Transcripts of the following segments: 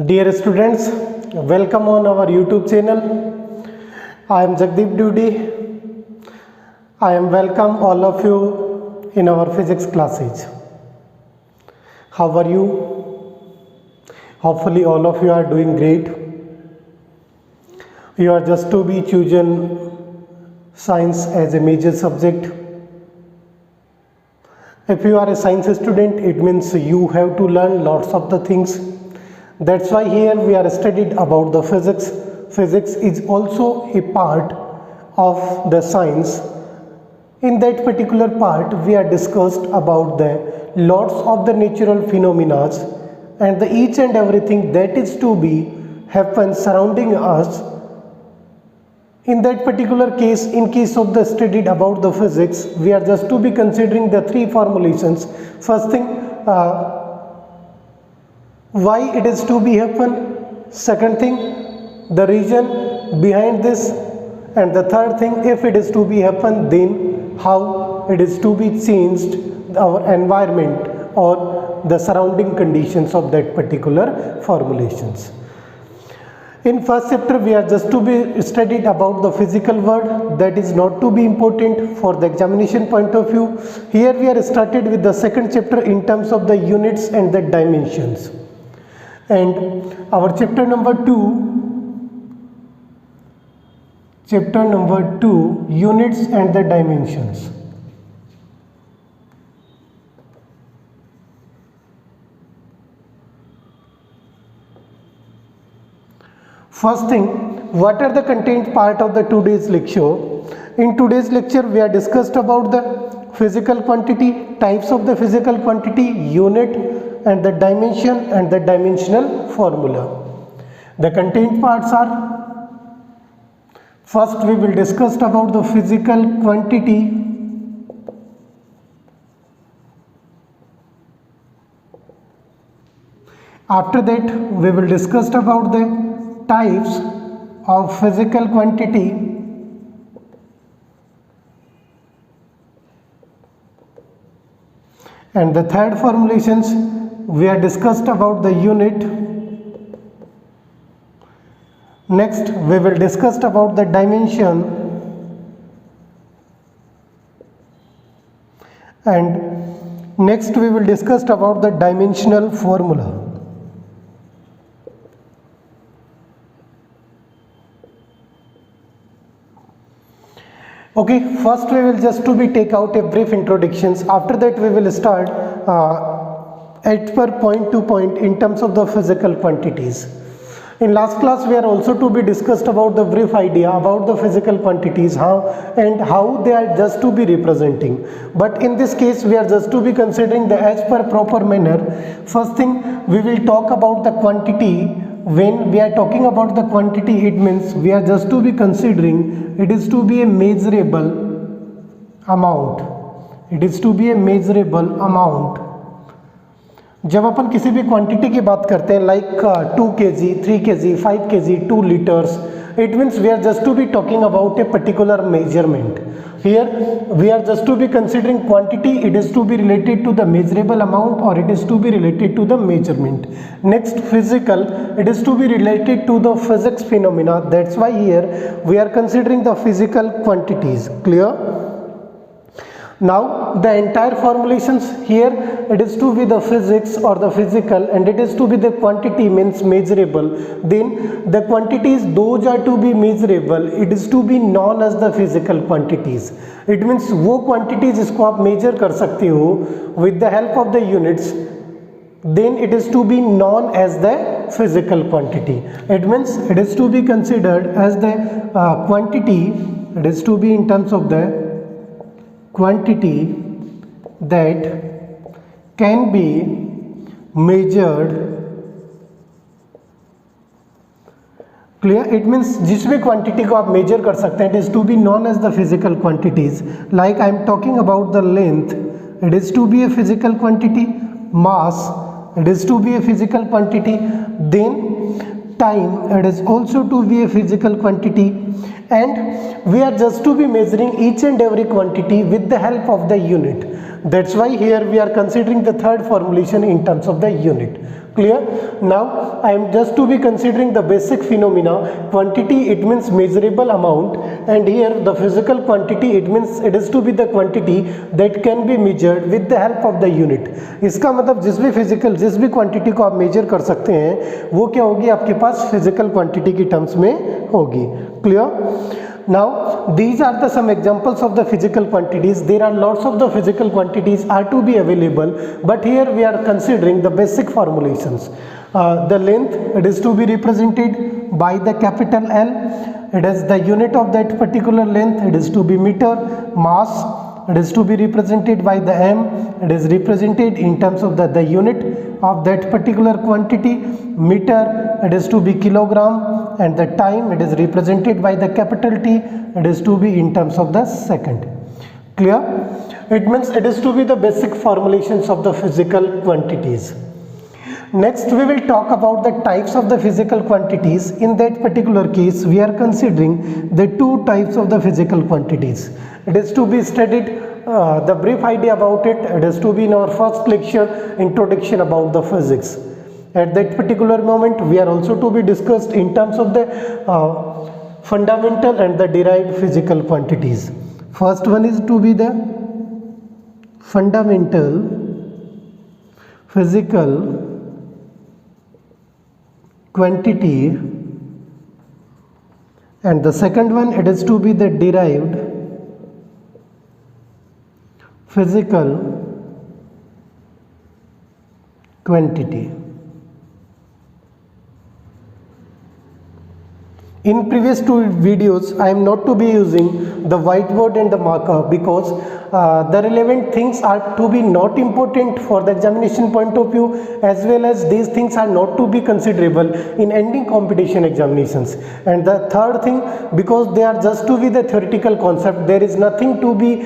Dear students, welcome on our YouTube channel. I am Jagdeep Dudi. I am welcome all of you in our physics classes. How are you? Hopefully all of you are doing great. You are just to be chosen science as a major subject. If you are a science student, it means you have to learn lots of the things. That's why here we are studied about the physics. Physics is also a part of the science. In that particular part, we are discussed about the lots of the natural phenomena and the each and everything that is to be happen surrounding us. In that particular case, in case of the studied about the physics, we are just to be considering the three formulations. First thing, why it is to be happen. Second thing, the reason behind this, and the third thing, if it is to be happen, then how it is to be changed our environment or the surrounding conditions of that particular formulations. In first chapter, we are just to be studied about the physical world, that is not to be important for the examination point of view. Here we are started with the second chapter in terms of the units and the dimensions. And our chapter number 2, units and the dimensions. First thing, what are the content part of the today's lecture? In today's lecture, we are discussed about the physical quantity, types of the physical quantity, unit and the dimension and the dimensional formula. The content parts are, first we will discuss about the physical quantity, after that we will discuss about the types of physical quantity, and the third formulations we are discussed about the unit. Next we will discuss about the dimension, and next we will discuss about the dimensional formula. Okay, first we will just to be take out a brief introductions. After that we will start at per point to point in terms of the physical quantities. In last class we are also to be discussed about the brief idea about the physical quantities, how they are just to be representing. But in this case we are just to be considering the as per proper manner. First thing, we will talk about the quantity. When we are talking about the quantity, it means we are just to be considering it is to be a measurable amount. It is to be a measurable amount. जब अपन किसी भी quantity की बात करते हैं like 2 kg, 3 kg, 5 kg, 2 liters, it means we are just to be talking about a particular measurement. Here we are just to be considering quantity, it is to be related to the measurable amount or it is to be related to the measurement. Next, physical, it is to be related to the physics phenomena. That's why here we are considering the physical quantities. Clear? Now the entire formulations here, it is to be the physics or the physical, and it is to be the quantity means measurable. Then the quantities, those are to be measurable, it is to be known as the physical quantities. It means वो quantities जिसको आप measure कर सकते हो with the help of the units, then it is to be known as the physical quantity. It means it is to be considered as the quantity, it is to be in terms of the quantity that can be measured. Clear? It means जिस भी quantity को आप major कर सकते हैं, it is to be known as the physical quantities. Like I am talking about the length, it is to be a physical quantity. Mass, it is to be a physical quantity. Then time, it is also to be a physical quantity. And we are just to be measuring each and every quantity with the help of the unit. That's why here we are considering the third formulation in terms of the unit. Clear? Now I am just to be considering the basic phenomena. Quantity, it means measurable amount, and here the physical quantity, it means it is to be the quantity that can be measured with the help of the unit. इसका मतलब जिस भी quantity को आप major कर सकते हैं वो क्या होगी, आपके पास फिजिकल क्वांटिटी की टर्म्स में होगी. Clear? Now these are the some examples of the physical quantities. There are lots of the physical quantities are to be available, but here we are considering the basic formulations. The length, it is to be represented by the capital L. It is the unit of that particular length, it is to be meter. Mass, it is to be represented by the m. It is represented in terms of the unit of that particular quantity. Meter, it is to be kilogram, and the time, it is represented by the capital T. It is to be in terms of the second. Clear? It means it is to be the basic formulations of the physical quantities. Next we will talk about the types of the physical quantities. In that particular case we are considering the two types of the physical quantities. It is to be studied the brief idea about it. It is to be in our first lecture, introduction about the physics. At that particular moment we are also to be discussed in terms of the fundamental and the derived physical quantities. First one is to be the fundamental physical quantity, and the second one, it is to be the derived physical quantity. In previous two videos I am not to be using the whiteboard and the marker because the relevant things are to be not important for the examination point of view, as well as these things are not to be considerable in ending competition examinations. And the third thing, because they are just to be the theoretical concept, there is nothing to be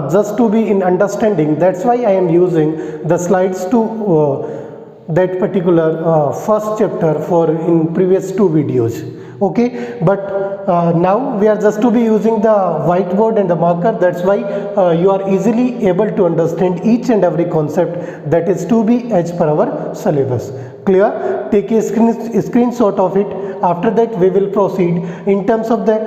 just to be in understanding. That's why I am using the slides to that particular first chapter for in previous two videos. Okay, but now we are just to be using the whiteboard and the marker. That's why you are easily able to understand each and every concept that is to be as per our syllabus. Clear? Take a screenshot of it. After that we will proceed in terms of the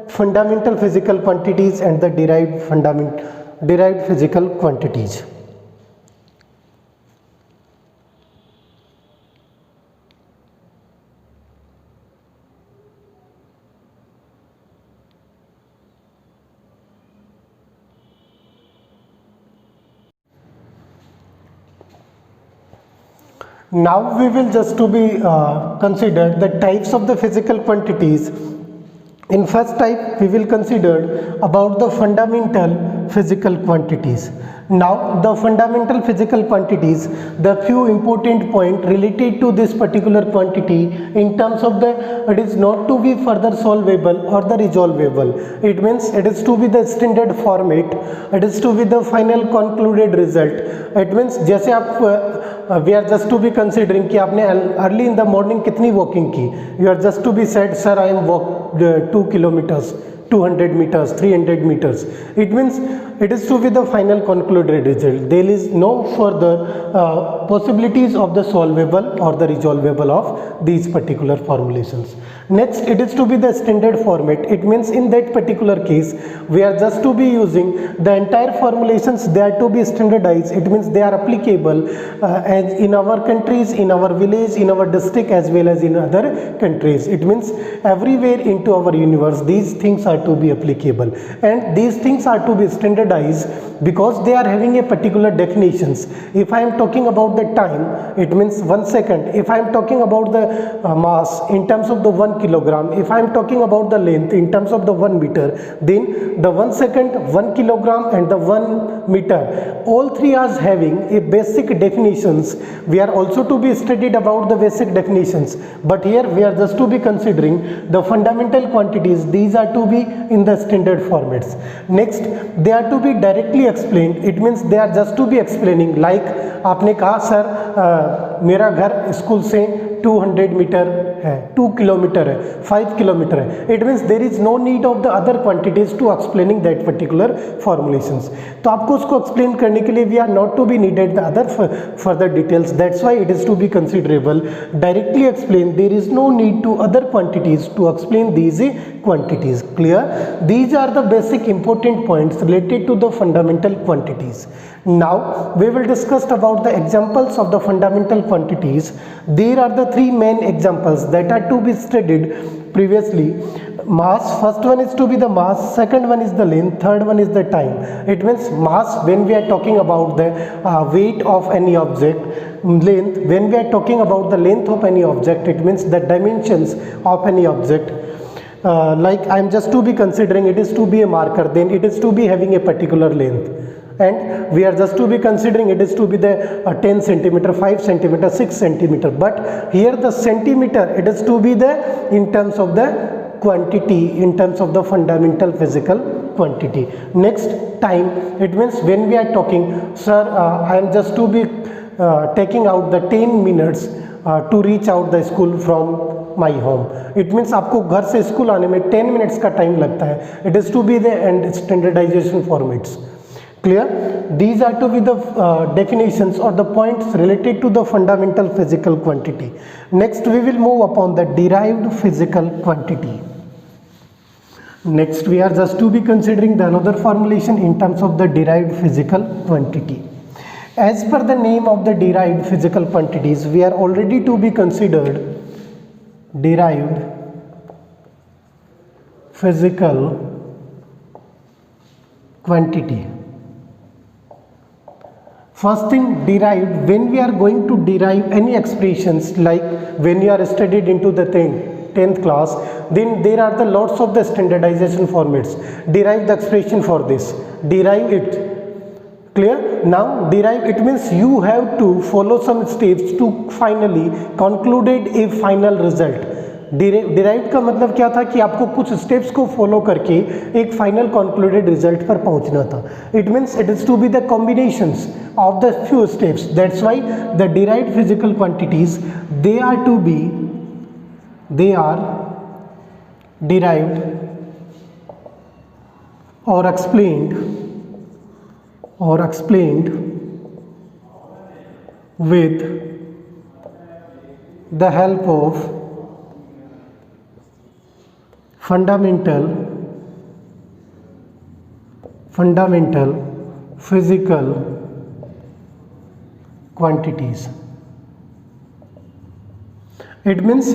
fundamental physical quantities and the derived physical quantities. Now we will just to be consider the types of the physical quantities. In first type we will consider about the fundamental physical quantities. Now the fundamental physical quantities, the few important point related to this particular quantity in terms of the, it is not to be further solvable or the resolvable. It means it is to be the standard format, it is to be the final concluded result. It means जैसे आप we are just to be considering कि आपने early in the morning कितनी walking की, you are just to be said sir I am walk 2 kilometers, 200 meters, 300 meters. It means it is to be the final concluded result. There is no further possibilities of the solvable or the resolvable of these particular formulations. Next, it is to be the standard format. It means in that particular case we are just to be using the entire formulations, they are to be standardized. It means they are applicable as in our countries, in our village, in our district, as well as in other countries. It means everywhere into our universe these things are to be applicable, and these things are to be standardized because they are having a particular definitions. If I am talking about the time, it means 1 second. If I am talking about the mass in terms of the 1 kilogram, if I am talking about the length in terms of the 1 meter, then the 1 second, 1 kilogram and the 1 meter, all three are having a basic definitions. We are also to be studied about the basic definitions, but here we are just to be considering the fundamental quantities. These are to be in the standard formats. Next, they are to be directly explained. It means they are just to be explaining, like आपने कहा sir मेरा घर school से 200 metre है, 2 kilometre है, 5 kilometre है, it means there is no need of the other quantities to explaining that particular formulations. तो आपको उसको एक्सप्लेन करने के लिए we are not to be needed the other further details, that's why it is to be considerable. Directly explain, there is no need to other quantities to explain these quantities. Clear? These are the basic important points related to the fundamental quantities. Now we will discuss about the examples of the fundamental quantities. There are the three main examples that are to be studied previously. Mass, first one is to be the mass, second one is the length, third one is the time. It means mass when we are talking about the weight of any object. Length when we are talking about the length of any object, it means the dimensions of any object. Like I am just to be considering it is to be a marker, then it is to be having a particular length, and we are just to be considering it is to be the 10 centimeter, 5 centimeter, 6 centimeter, but here the centimeter it is to be the in terms of the quantity, in terms of the fundamental physical quantity. Next, time, it means when we are talking, sir, I am just to be taking out the 10 minutes to reach out the school from my home. It means आपको घर से school आने में 10 minutes का time लगता है. It is to be the and standardization formats. Clear? These are to be the definitions or the points related to the fundamental physical quantity. Next we will move upon the derived physical quantity. Next we are just to be considering the another formulation in terms of the derived physical quantity. As per the name of the derived physical quantities, we are already to be considered derived physical quantity. First thing, derived, when we are going to derive any expressions, like when you are studied into the 10th class, then there are the lots of the standardization formats. Derive the expression for this, derive it. Clear? Now derive, it means you have to follow some steps to finally concluded a final result. Derived का मतलब क्या था कि आपको कुछ steps को follow करके एक फाइनल कंक्लूडेड रिजल्ट पर पहुंचना था. It means it is to be the combinations of the few steps. That's why the derived physical quantities, they are derived or explained with the help of fundamental physical quantities. It means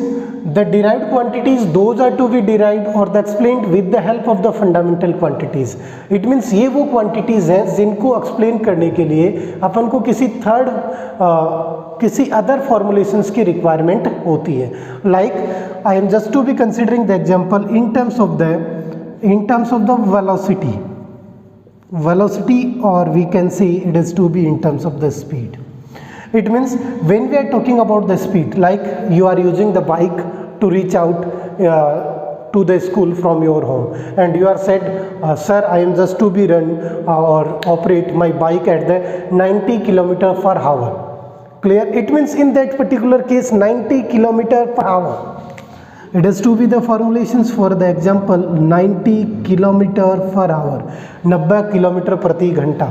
the derived quantities, those are to be derived or the explained with the help of the fundamental quantities. It means ये वो quantities हैं जिनको explain करने के लिए अपन को किसी other formulations की requirement होती है. Like I am just to be considering the example in terms of the velocity, or we can say it is to be in terms of the speed. It means when we are talking about the speed, like you are using the bike to reach out to the school from your home, and you are said, sir, I am just to be run or operate my bike at the 90 km per hour. Clear? It means in that particular case 90 km per hour. It is to be the formulations for the example 90 km per hour, 90 km प्रति घंटा.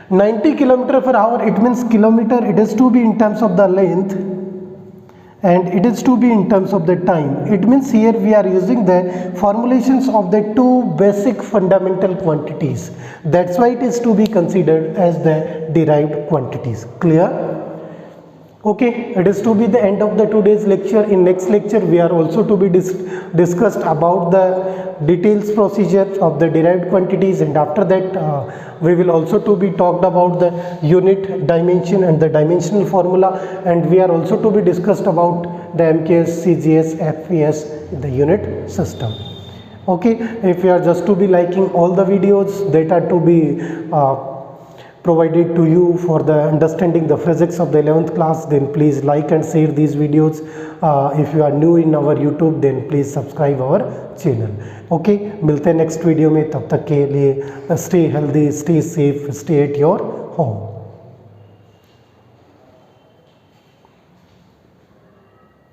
90 km per hour, it means kilometer, it is to be in terms of the length and it is to be in terms of the time. It means here we are using the formulations of the two basic fundamental quantities. That's why it is to be considered as the derived quantities. Clear? Okay, it is to be the end of the today's lecture. In next lecture we are also to be discussed about the details procedure of the derived quantities, and after that we will also to be talked about the unit, dimension and the dimensional formula, and we are also to be discussed about the MKS, CGS, FES, the unit system. Okay, if you are just to be liking all the videos that are to be provided to you for the understanding the physics of the 11th class, then please like and share these videos. If you are new in our YouTube, then please subscribe our channel. Okay, मिलते हैं next video में. तब तक के लिए stay healthy, stay safe, stay at your home.